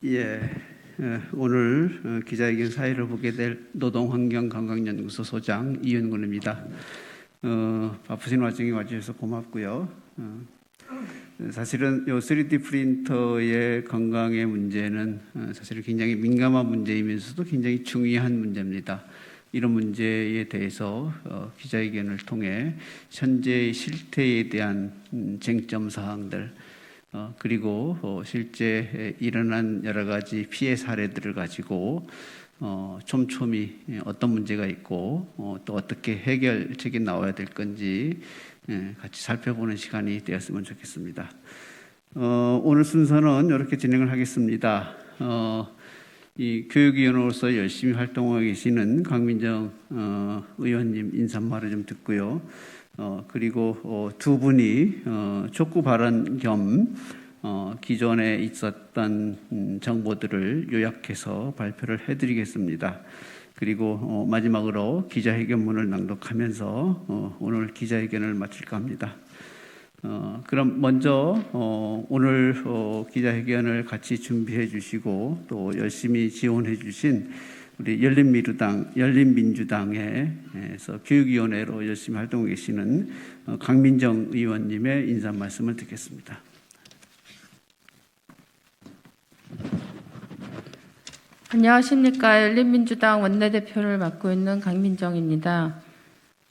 예, 오늘 기자회견 사회를 보게 될 노동환경관광연구소 소장 이윤근입니다. 바쁘신 와중에 와주셔서 고맙고요. 사실은 요 3D 프린터의 건강의 문제는 사실 굉장히 민감한 문제이면서도 굉장히 중요한 문제입니다. 이런 문제에 대해서 기자회견을 통해 현재의 실태에 대한 쟁점 사항들, 그리고 실제 일어난 여러 가지 피해 사례들을 가지고 촘촘히 어떤 문제가 있고 또 어떻게 해결책이 나와야 될 건지 같이 살펴보는 시간이 되었으면 좋겠습니다. 오늘 순서는 이렇게 진행을 하겠습니다. 이 교육위원으로서 열심히 활동하고 계시는 강민정 의원님 인사말을 좀 듣고요. 그리고 두 분이 촉구 발언 겸 기존에 있었던 정보들을 요약해서 발표를 해드리겠습니다. 그리고 마지막으로 기자회견문을 낭독하면서 오늘 기자회견을 마칠까 합니다. 그럼 먼저 오늘 기자회견을 같이 준비해 주시고 또 열심히 지원해 주신 우리 열린민주당에서 교육위원회로 열심히 활동하고 계시는 강민정 의원님의 인사 말씀을 듣겠습니다. 안녕하십니까. 열린민주당 원내대표를 맡고 있는 강민정입니다.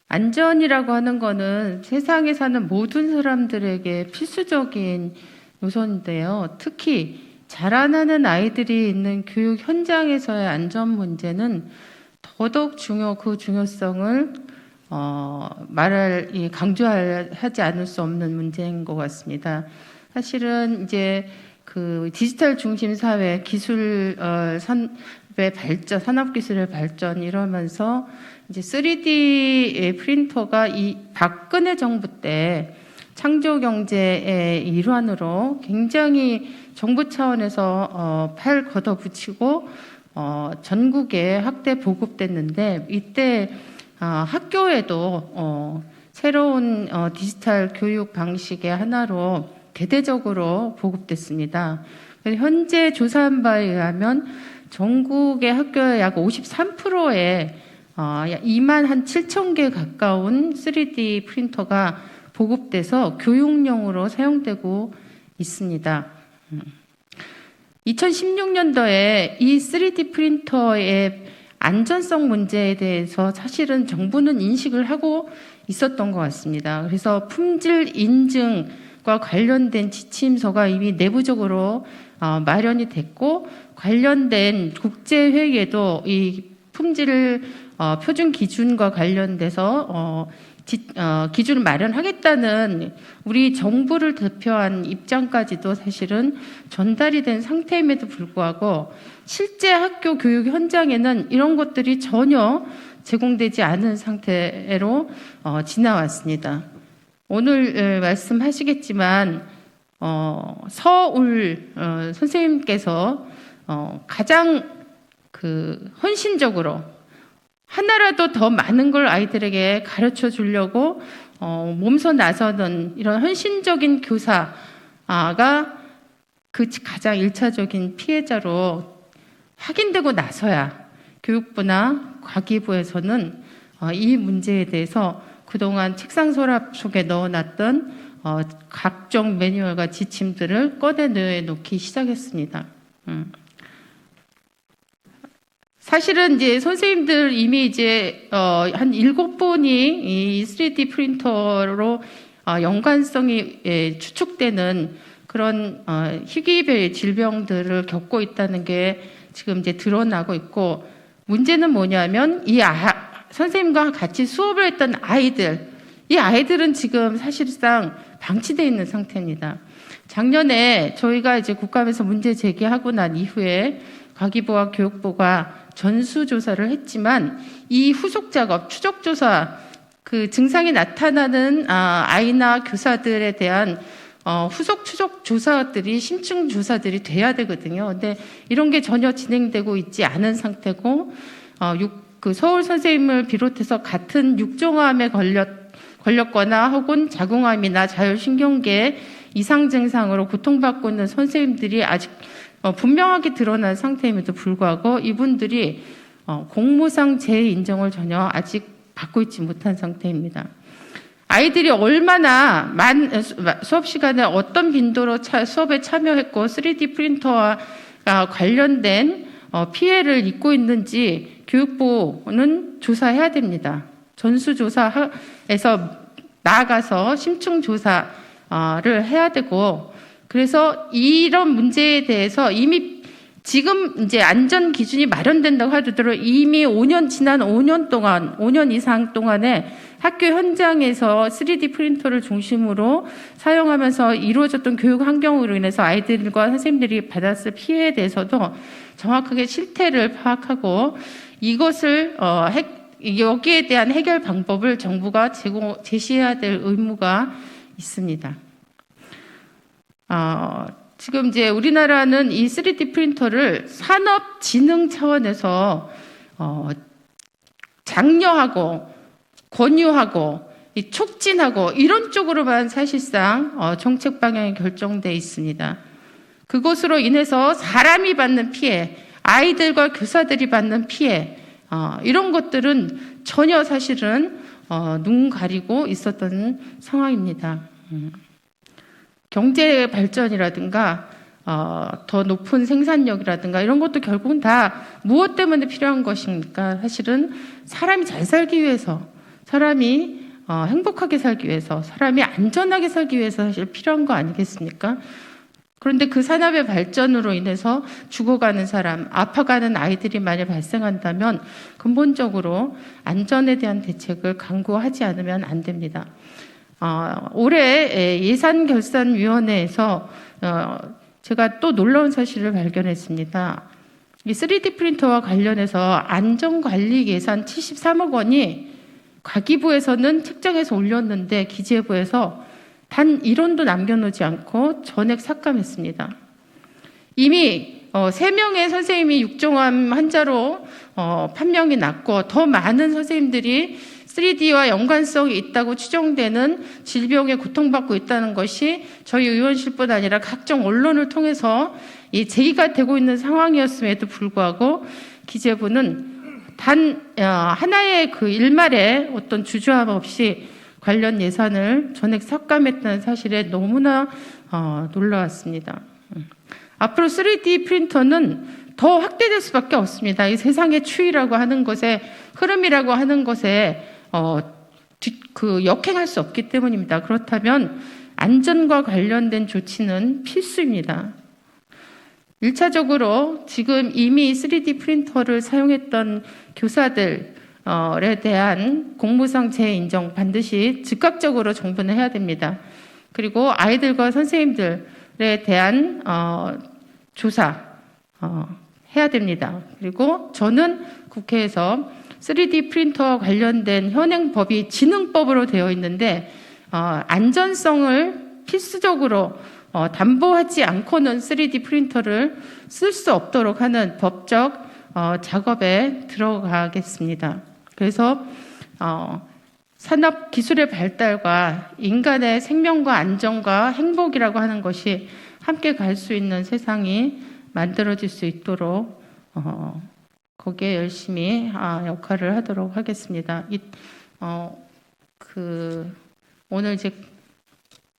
안전이라고 하는 거는 세상에 사는 모든 사람들에게 필수적인 요소인데요. 특히 자라나는 아이들이 있는 교육 현장에서의 안전 문제는 더더욱 그 중요성을 강조하지 않을 수 없는 문제인 것 같습니다. 사실은 이제 그 디지털 중심 사회, 기술 산업의 발전, 산업기술의 발전 이러면서 이제 3D 프린터가 이 박근혜 정부 때 창조 경제의 일환으로 굉장히 정부 차원에서 팔 걷어붙이고 전국에 확대 보급됐는데 이때 학교에도 새로운 디지털 교육 방식의 하나로 대대적으로 보급됐습니다. 현재 조사한 바에 의하면 전국의 학교의 약 53%에 2만 7천 개 가까운 3D 프린터가 보급돼서 교육용으로 사용되고 있습니다. 2016년도에 이 3D 프린터의 안전성 문제에 대해서 사실은 정부는 인식을 하고 있었던 것 같습니다. 그래서 품질 인증과 관련된 지침서가 이미 내부적으로 마련이 됐고 관련된 국제회의에도 이 품질 표준 기준과 관련돼서 기준을 마련하겠다는 우리 정부를 대표한 입장까지도 사실은 전달이 된 상태임에도 불구하고 실제 학교 교육 현장에는 이런 것들이 전혀 제공되지 않은 상태로 지나왔습니다. 오늘 말씀하시겠지만 서울 선생님께서 가장 헌신적으로 하나라도 더 많은 걸 아이들에게 가르쳐 주려고 몸소 나서는 이런 헌신적인 교사가 그 가장 1차적인 피해자로 확인되고 나서야 교육부나 과기부에서는 이 문제에 대해서 그동안 책상 서랍 속에 넣어놨던 각종 매뉴얼과 지침들을 꺼내놓기 시작했습니다. 사실은 이제 선생님들 이미 이제 한 7분이 이 3D 프린터로 연관성이 추측되는 그런 희귀 질병들을 겪고 있다는 게 지금 이제 드러나고 있고 문제는 뭐냐면 이 선생님과 같이 수업을 했던 아이들, 이 아이들은 지금 사실상 방치되어 있는 상태입니다. 작년에 저희가 이제 국감에서 문제 제기하고 난 이후에 과기부와 교육부가 전수조사를 했지만 이 후속 작업, 추적조사, 그 증상이 나타나는 아이나 교사들에 대한 후속 추적 조사들이 심층 조사들이 돼야 되거든요. 근데 이런 게 전혀 진행되고 있지 않은 상태고 서울 선생님을 비롯해서 같은 육종암에 걸렸거나 혹은 자궁암이나 자율신경계에 이상 증상으로 고통받고 있는 선생님들이 아직 분명하게 드러난 상태임에도 불구하고 이분들이 공무상 재인정을 전혀 아직 받고 있지 못한 상태입니다. 아이들이 얼마나 수업 시간에 어떤 빈도로 수업에 참여했고 3D 프린터와 관련된 피해를 입고 있는지 교육부는 조사해야 됩니다. 전수조사에서 나아가서 심층조사를 해야 되고, 그래서 이런 문제에 대해서 이미 지금 이제 안전 기준이 마련된다고 하더라도 이미 지난 5년 이상 동안에 학교 현장에서 3D 프린터를 중심으로 사용하면서 이루어졌던 교육 환경으로 인해서 아이들과 선생님들이 받았을 피해에 대해서도 정확하게 실태를 파악하고 이것을 여기에 대한 해결 방법을 정부가 제시해야 될 의무가 있습니다. 지금 이제 우리나라는 이 3D 프린터를 산업진흥 차원에서 장려하고 권유하고 촉진하고 이런 쪽으로만 사실상 정책 방향이 결정돼 있습니다. 그것으로 인해서 사람이 받는 피해, 아이들과 교사들이 받는 피해, 이런 것들은 전혀 사실은 눈 가리고 있었던 상황입니다. 경제 발전이라든가 더 높은 생산력이라든가 이런 것도 결국은 다 무엇 때문에 필요한 것입니까? 사실은 사람이 잘 살기 위해서, 사람이 행복하게 살기 위해서, 사람이 안전하게 살기 위해서 사실 필요한 거 아니겠습니까? 그런데 그 산업의 발전으로 인해서 죽어가는 사람, 아파가는 아이들이 만약 발생한다면 근본적으로 안전에 대한 대책을 강구하지 않으면 안 됩니다. 올해 예산결산위원회에서 제가 또 놀라운 사실을 발견했습니다. 이 3D 프린터와 관련해서 안전관리 예산 73억 원이 과기부에서는 책정해서 올렸는데 기재부에서 단 1원도 남겨놓지 않고 전액 삭감했습니다. 이미 3명의 선생님이 육종암 환자로 판명이 났고 더 많은 선생님들이 3D와 연관성이 있다고 추정되는 질병에 고통받고 있다는 것이 저희 의원실뿐 아니라 각종 언론을 통해서 제기가 되고 있는 상황이었음에도 불구하고 기재부는 단 하나의 그 일말의 어떤 주저함 없이 관련 예산을 전액 삭감했다는 사실에 너무나 놀라웠습니다. 앞으로 3D 프린터는 더 확대될 수밖에 없습니다. 이 세상의 추이라고 하는 것에, 흐름이라고 하는 것에 역행할 수 없기 때문입니다. 그렇다면 안전과 관련된 조치는 필수입니다. 1차적으로 지금 이미 3D 프린터를 사용했던 교사들에 대한 공무상 재인정 반드시 즉각적으로 정부는 해야 됩니다. 그리고 아이들과 선생님들에 대한 조사 해야 됩니다. 그리고 저는 국회에서 3D 프린터와 관련된 현행법이 진흥법으로 되어 있는데 안전성을 필수적으로 담보하지 않고는 3D 프린터를 쓸 수 없도록 하는 법적 작업에 들어가겠습니다. 그래서 산업 기술의 발달과 인간의 생명과 안전과 행복이라고 하는 것이 함께 갈 수 있는 세상이 만들어질 수 있도록 거기에 열심히 역할을 하도록 하겠습니다. 오늘 이제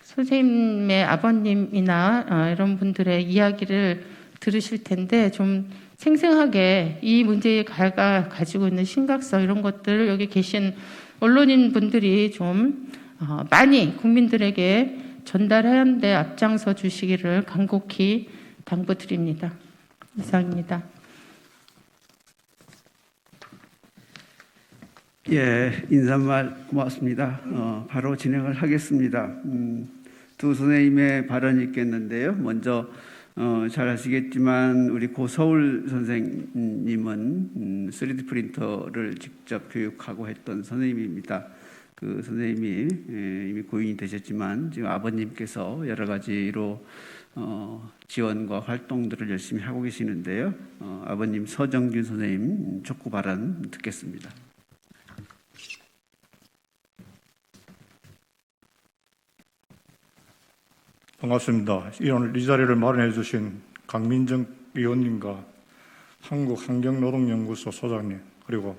선생님의 아버님이나 이런 분들의 이야기를 들으실 텐데 좀 생생하게 이 문제가 가지고 있는 심각성 이런 것들을 여기 계신 언론인 분들이 좀 많이 국민들에게 전달하는 데 앞장서 주시기를 간곡히 당부드립니다. 이상입니다. 예, 인사말 고맙습니다. 바로 진행을 하겠습니다. 두 선생님의 발언이 있겠는데요. 먼저 잘 아시겠지만 우리 고서울 선생님은 3D 프린터를 직접 교육하고 했던 선생님입니다. 그 선생님이 이미 고인이 되셨지만 지금 아버님께서 여러 가지로 지원과 활동들을 열심히 하고 계시는데요. 아버님 서정균 선생님 촉구 발언 듣겠습니다. 반갑습니다. 오늘 이 자리를 마련해 주신 강민정 의원님과 한국환경노동연구소 소장님, 그리고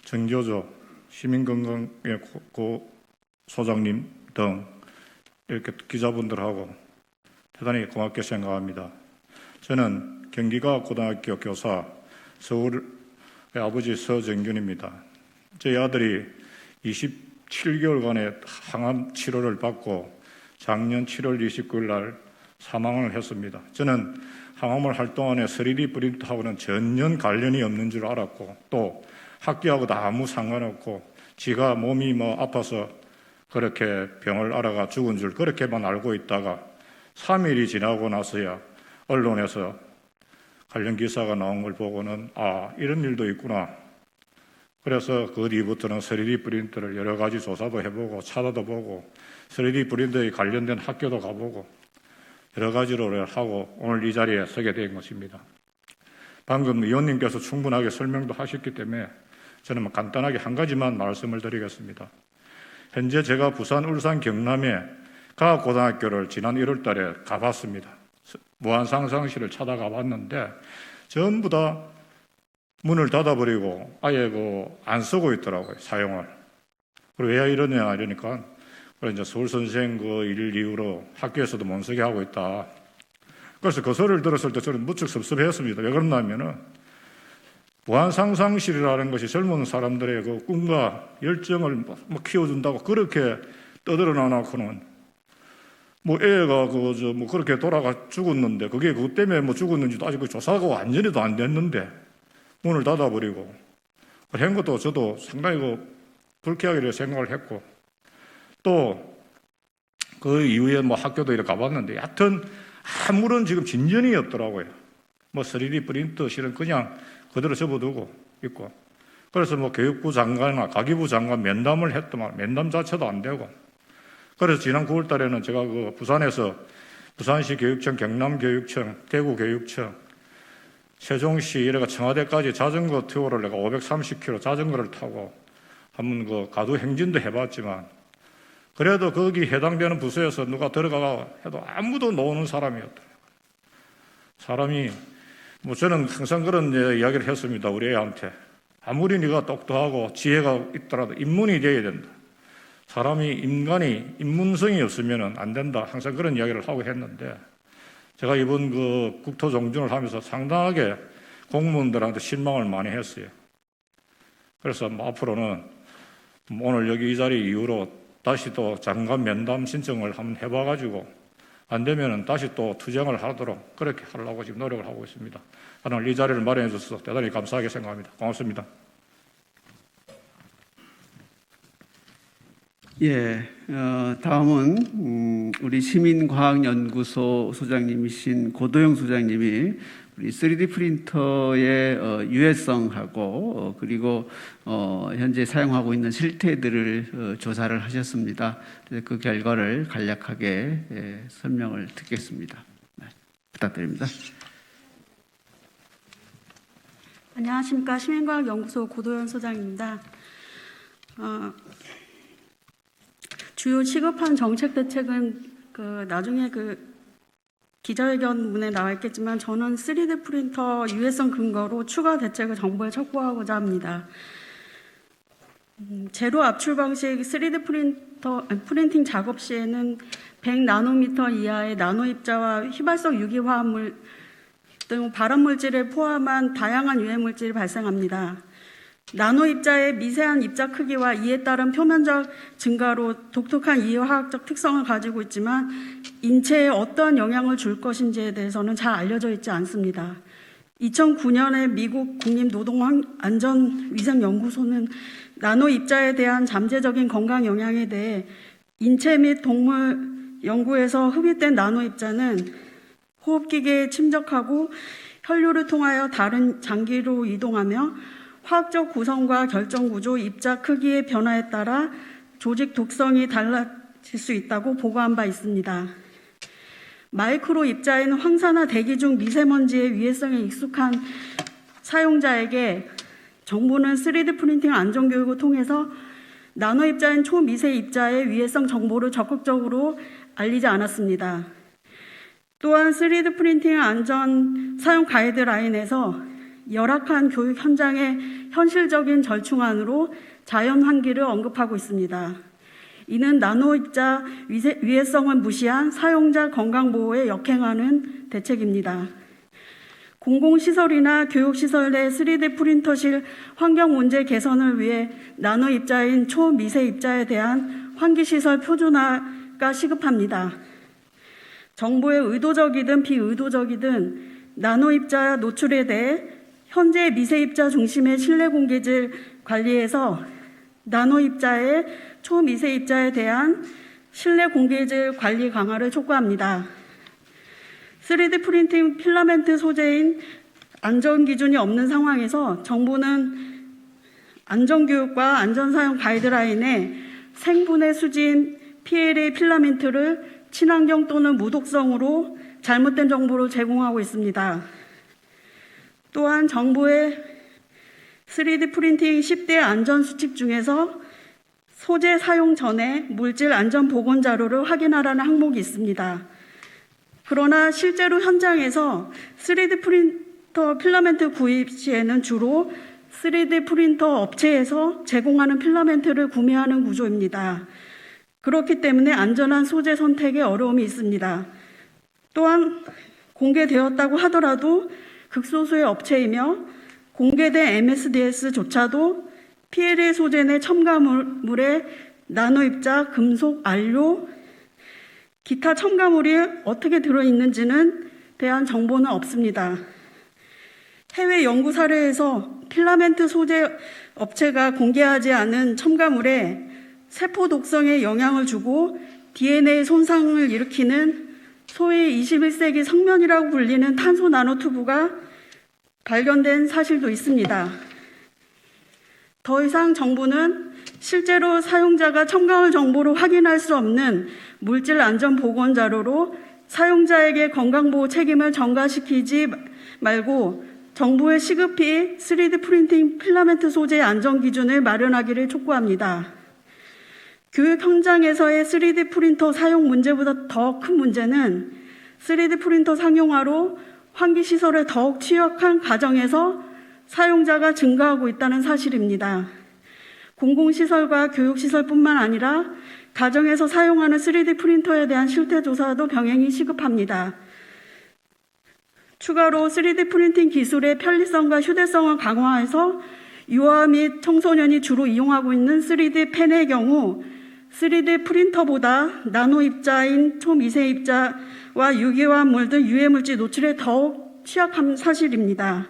정교조 시민건강의 소장님 등 이렇게 기자분들하고 대단히 고맙게 생각합니다. 저는 경기과학고등학교 교사, 서울의 아버지 서정균입니다. 저희 아들이 27개월간의 항암 치료를 받고 작년 7월 29일 날 사망을 했습니다. 저는 항암을 할 동안에 3D 프린터하고는 전혀 관련이 없는 줄 알았고, 또 학교하고도 아무 상관없고, 지가 몸이 아파서 그렇게 병을 앓아가 죽은 줄 그렇게만 알고 있다가 3일이 지나고 나서야 언론에서 관련 기사가 나온 걸 보고는 이런 일도 있구나. 그래서 그 뒤부터는 3D 프린터를 여러 가지 조사도 해보고 찾아도 보고 3D 프린터에 관련된 학교도 가보고 여러 가지로 하고 오늘 이 자리에 서게 된 것입니다. 방금 의원님께서 충분하게 설명도 하셨기 때문에 저는 간단하게 한 가지만 말씀을 드리겠습니다. 현재 제가 부산, 울산, 경남에 과학고등학교를 지난 1월 달에 가봤습니다. 무한상상실을 찾아가 봤는데 전부 다 문을 닫아버리고 아예 안 쓰고 있더라고요, 사용을. 그리고 왜 이러냐 이러니까 이제 서울 선생 그 일 이후로 학교에서도 못 쓰게 하고 있다. 그래서 그 소리를 들었을 때 저는 무척 섭섭했습니다. 왜 그러냐면은 무한상상실이라는 것이 젊은 사람들의 그 꿈과 열정을 키워준다고 그렇게 떠들어 놔놓고는 애가 그렇게 돌아가 죽었는데 그게 그것 때문에 죽었는지도 아직 조사가 완전히도 안 됐는데 문을 닫아버리고 그런 것도 저도 상당히 불쾌하게 생각을 했고, 또 그 이후에 학교도 이렇게 가봤는데 여하튼 아무런 지금 진전이 없더라고요. 3D 프린터 실은 그냥 그대로 접어두고 있고, 그래서 교육부 장관이나 가기부 장관 면담을 했더만 면담 자체도 안 되고, 그래서 지난 9월 달에는 제가 부산에서 부산시 교육청, 경남교육청, 대구교육청, 세종시 이래가 청와대까지 자전거 투어를 내가 530km 자전거를 타고 한번 가두 행진도 해봤지만 그래도 거기 해당되는 부서에서 누가 들어가가 해도 아무도 노는 사람이었더라고요. 사람이 저는 항상 그런 이야기를 했습니다. 우리 애한테 아무리 네가 똑똑하고 지혜가 있더라도 인문이 돼야 된다. 인간이 인문성이 없으면 안 된다. 항상 그런 이야기를 하고 했는데 제가 이번 국토종준을 하면서 상당하게 공무원들한테 실망을 많이 했어요. 그래서 앞으로는 오늘 여기 이 자리 이후로 다시 또 장관 면담 신청을 한번 해봐가지고 안 되면은 다시 또 투쟁을 하도록 그렇게 하려고 지금 노력을 하고 있습니다. 오늘 이 자리를 마련해 주셔서 대단히 감사하게 생각합니다. 고맙습니다. 예, 다음은 우리 시민과학연구소 소장님이신 고도영 소장님이 우리 3D 프린터의 유해성하고 그리고 현재 사용하고 있는 실태들을 조사를 하셨습니다. 그래서 그 결과를 간략하게 설명을 듣겠습니다. 네, 부탁드립니다. 안녕하십니까. 시민과학연구소 고도현 소장입니다. 주요 시급한 정책 대책은 나중에 기자회견문에 나와 있겠지만 저는 3D 프린터 유해성 근거로 추가 대책을 정부에 촉구하고자 합니다. 제로 압출 방식 3D 프린팅 작업 시에는 100나노미터 이하의 나노 입자와 휘발성 유기화합물 등 발암물질을 포함한 다양한 유해물질이 발생합니다. 나노 입자의 미세한 입자 크기와 이에 따른 표면적 증가로 독특한 이화학적 특성을 가지고 있지만 인체에 어떠한 영향을 줄 것인지에 대해서는 잘 알려져 있지 않습니다. 2009년에 미국 국립노동안전위생연구소는 나노 입자에 대한 잠재적인 건강 영향에 대해 인체 및 동물 연구에서 흡입된 나노 입자는 호흡기계에 침적하고 혈류를 통하여 다른 장기로 이동하며 화학적 구성과 결정 구조, 입자 크기의 변화에 따라 조직 독성이 달라질 수 있다고 보고한 바 있습니다. 마이크로 입자인 황사나 대기 중 미세먼지의 위해성에 익숙한 사용자에게 정부는 3D 프린팅 안전교육을 통해서 나노 입자인 초미세 입자의 위해성 정보를 적극적으로 알리지 않았습니다. 또한 3D 프린팅 안전 사용 가이드라인에서 열악한 교육 현장의 현실적인 절충안으로 자연 환기를 언급하고 있습니다. 이는 나노 입자 위해성을 무시한 사용자 건강 보호에 역행하는 대책입니다. 공공시설이나 교육시설 내 3D 프린터실 환경 문제 개선을 위해 나노 입자인 초미세 입자에 대한 환기시설 표준화가 시급합니다. 정부의 의도적이든 비의도적이든 나노 입자 노출에 대해 현재 미세 입자 중심의 실내 공기질 관리에서 나노 입자의 초미세 입자에 대한 실내 공기질 관리 강화를 촉구합니다. 3D 프린팅 필라멘트 소재인 안전 기준이 없는 상황에서 정부는 안전교육과 안전사용 가이드라인에 생분해 수진 PLA 필라멘트를 친환경 또는 무독성으로 잘못된 정보를 제공하고 있습니다. 또한 정부의 3D 프린팅 10대 안전수칙 중에서 소재 사용 전에 물질 안전 보건 자료를 확인하라는 항목이 있습니다. 그러나 실제로 현장에서 3D 프린터 필라멘트 구입 시에는 주로 3D 프린터 업체에서 제공하는 필라멘트를 구매하는 구조입니다. 그렇기 때문에 안전한 소재 선택에 어려움이 있습니다. 또한 공개되었다고 하더라도 극소수의 업체이며 공개된 MSDS조차도 PLA 소재 내 첨가물에 나노입자, 금속, 안료, 기타 첨가물이 어떻게 들어있는지는 대한 정보는 없습니다. 해외 연구 사례에서 필라멘트 소재 업체가 공개하지 않은 첨가물에 세포 독성에 영향을 주고 DNA 손상을 일으키는 소위 21세기 성면이라고 불리는 탄소 나노튜브가 발견된 사실도 있습니다. 더 이상 정부는 실제로 사용자가 첨가물 정보를 확인할 수 없는 물질 안전 보건 자료로 사용자에게 건강보호 책임을 전가시키지 말고 정부의 시급히 3D 프린팅 필라멘트 소재 안전 기준을 마련하기를 촉구합니다. 교육 현장에서의 3D 프린터 사용 문제보다 더 큰 문제는 3D 프린터 상용화로 환기시설에 더욱 취약한 가정에서 사용자가 증가하고 있다는 사실입니다. 공공시설과 교육시설뿐만 아니라 가정에서 사용하는 3D 프린터에 대한 실태조사도 병행이 시급합니다. 추가로 3D 프린팅 기술의 편리성과 휴대성을 강화해서 유아 및 청소년이 주로 이용하고 있는 3D 펜의 경우 3D 프린터보다 나노 입자인 초미세 입자와 유기화합물 등 유해물질 노출에 더욱 취약한 사실입니다.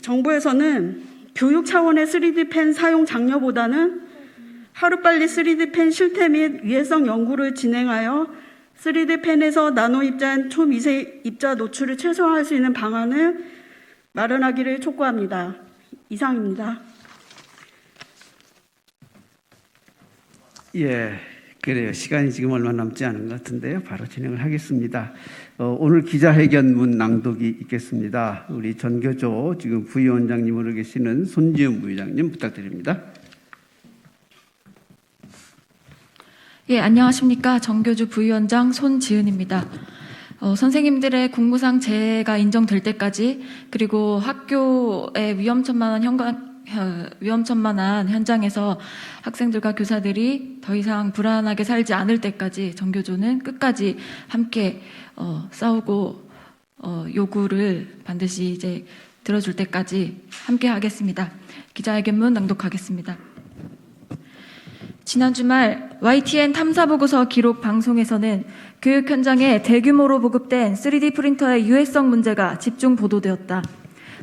정부에서는 교육 차원의 3D 펜 사용 장려보다는 하루빨리 3D 펜 실태 및 위해성 연구를 진행하여 3D 펜에서 나노 입자인 초미세 입자 노출을 최소화할 수 있는 방안을 마련하기를 촉구합니다. 이상입니다. 예, 그래요. 시간이 지금 얼마 남지 않은 것 같은데요. 바로 진행을 하겠습니다. 오늘 기자회견문 낭독이 있겠습니다. 우리 전교조 지금 부위원장님으로 계시는 손지은 부위장님 부탁드립니다. 예, 안녕하십니까. 정교주 부위원장 손지은입니다. 선생님들의 공무상 재해가 인정될 때까지 그리고 학교의 위험천만한 현장에서 학생들과 교사들이 더 이상 불안하게 살지 않을 때까지 정교조는 끝까지 함께 싸우고 요구를 반드시 이제 들어줄 때까지 함께 하겠습니다. 기자회견문 낭독하겠습니다. 지난 주말 YTN 탐사보고서 기록 방송에서는 교육 현장에 대규모로 보급된 3D 프린터의 유해성 문제가 집중 보도되었다.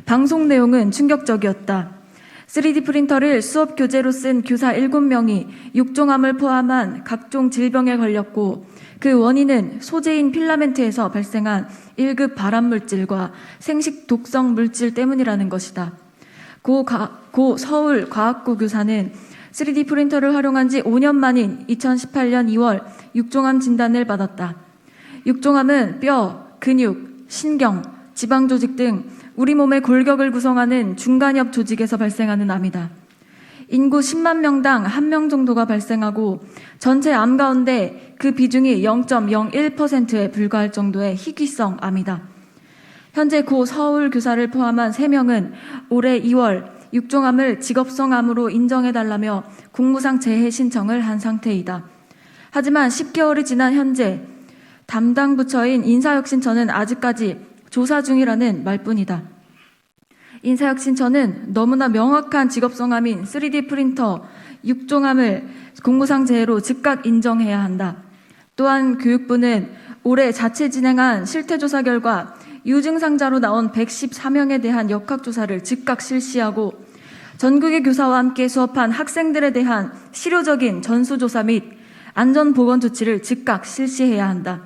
방송 내용은 충격적이었다. 3D 프린터를 수업 교재로 쓴 교사 7명이 육종암을 포함한 각종 질병에 걸렸고 그 원인은 소재인 필라멘트에서 발생한 1급 발암물질과 생식 독성 물질 때문이라는 것이다. 고 서울과학고 교사는 3D 프린터를 활용한 지 5년 만인 2018년 2월 육종암 진단을 받았다. 육종암은 뼈, 근육, 신경, 지방조직 등 우리 몸의 골격을 구성하는 중간엽 조직에서 발생하는 암이다. 인구 10만 명당 1명 정도가 발생하고 전체 암 가운데 그 비중이 0.01%에 불과할 정도의 희귀성 암이다. 현재 고 서울 교사를 포함한 3명은 올해 2월 육종암을 직업성 암으로 인정해달라며 공무상 재해 신청을 한 상태이다. 하지만 10개월이 지난 현재 담당 부처인 인사혁신처는 아직까지 조사 중이라는 말뿐이다. 인사혁신처는 너무나 명확한 직업성암인 3D 프린터 육종암을 공무상 재해로 즉각 인정해야 한다. 또한 교육부는 올해 자체 진행한 실태조사 결과 유증상자로 나온 114명에 대한 역학조사를 즉각 실시하고 전국의 교사와 함께 수업한 학생들에 대한 실효적인 전수조사 및 안전보건 조치를 즉각 실시해야 한다.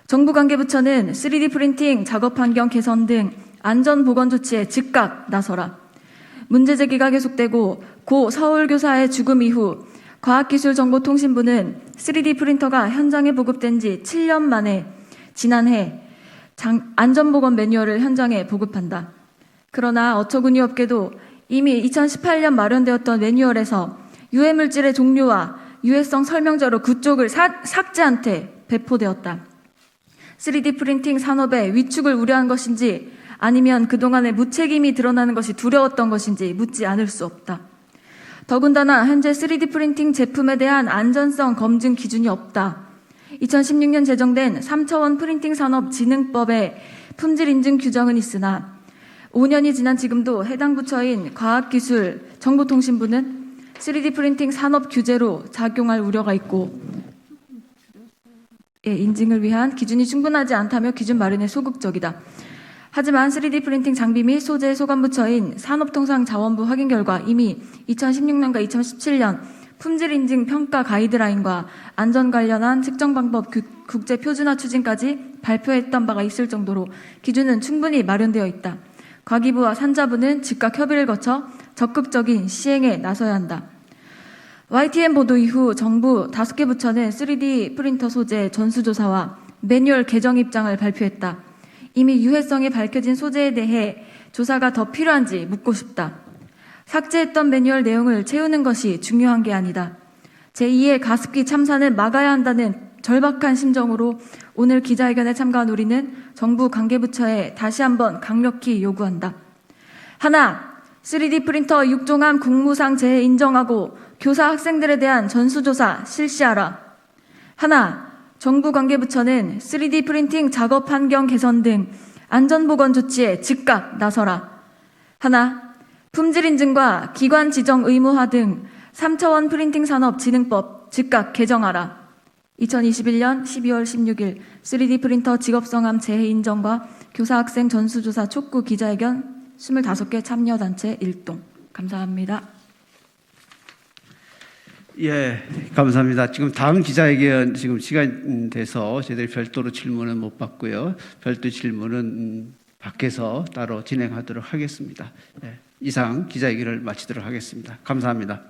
정부 관계부처는 3D 프린팅 작업 환경 개선 등 안전보건 조치에 즉각 나서라. 문제 제기가 계속되고 고 서울교사의 죽음 이후 과학기술정보통신부는 3D 프린터가 현장에 보급된 지 7년 만에 지난해 안전보건 매뉴얼을 현장에 보급한다. 그러나 어처구니없게도 이미 2018년 마련되었던 매뉴얼에서 유해물질의 종류와 유해성 설명자로 그쪽을 삭제한 채 배포되었다. 3D 프린팅 산업의 위축을 우려한 것인지 아니면 그동안의 무책임이 드러나는 것이 두려웠던 것인지 묻지 않을 수 없다. 더군다나 현재 3D 프린팅 제품에 대한 안전성 검증 기준이 없다. 2016년 제정된 3차원 프린팅 산업 진흥법에 품질 인증 규정은 있으나 5년이 지난 지금도 해당 부처인 과학기술정보통신부는 3D 프린팅 산업 규제로 작용할 우려가 있고 인증을 위한 기준이 충분하지 않다며 기준 마련에 소극적이다. 하지만 3D 프린팅 장비 및 소재 소관부처인 산업통상자원부 확인 결과 이미 2016년과 2017년 품질 인증 평가 가이드라인과 안전 관련한 측정 방법 국제 표준화 추진까지 발표했던 바가 있을 정도로 기준은 충분히 마련되어 있다. 과기부와 산자부는 즉각 협의를 거쳐 적극적인 시행에 나서야 한다. YTN 보도 이후 정부 5개 부처는 3D 프린터 소재 전수조사와 매뉴얼 개정 입장을 발표했다. 이미 유해성이 밝혀진 소재에 대해 조사가 더 필요한지 묻고 싶다. 삭제했던 매뉴얼 내용을 채우는 것이 중요한 게 아니다. 제2의 가습기 참사는 막아야 한다는 절박한 심정으로 오늘 기자회견에 참가한 우리는 정부 관계부처에 다시 한번 강력히 요구한다. 하나, 3D 프린터 육종암 공무상 재해 인정하고 교사 학생들에 대한 전수조사 실시하라. 하나, 정부 관계부처는 3D 프린팅 작업 환경 개선 등 안전보건 조치에 즉각 나서라. 하나, 품질 인증과 기관 지정 의무화 등 3차원 프린팅 산업 진흥법 즉각 개정하라. 2021년 12월 16일 3D 프린터 직업성암 재해 인정과 교사 학생 전수조사 촉구 기자회견 25개 참여단체 일동. 감사합니다. 예, 감사합니다. 지금 다음 기자회견 지금 시간 돼서 저희들이 별도로 질문은 못 받고요. 별도 질문은 밖에서 따로 진행하도록 하겠습니다. 예, 이상 기자회견을 마치도록 하겠습니다. 감사합니다.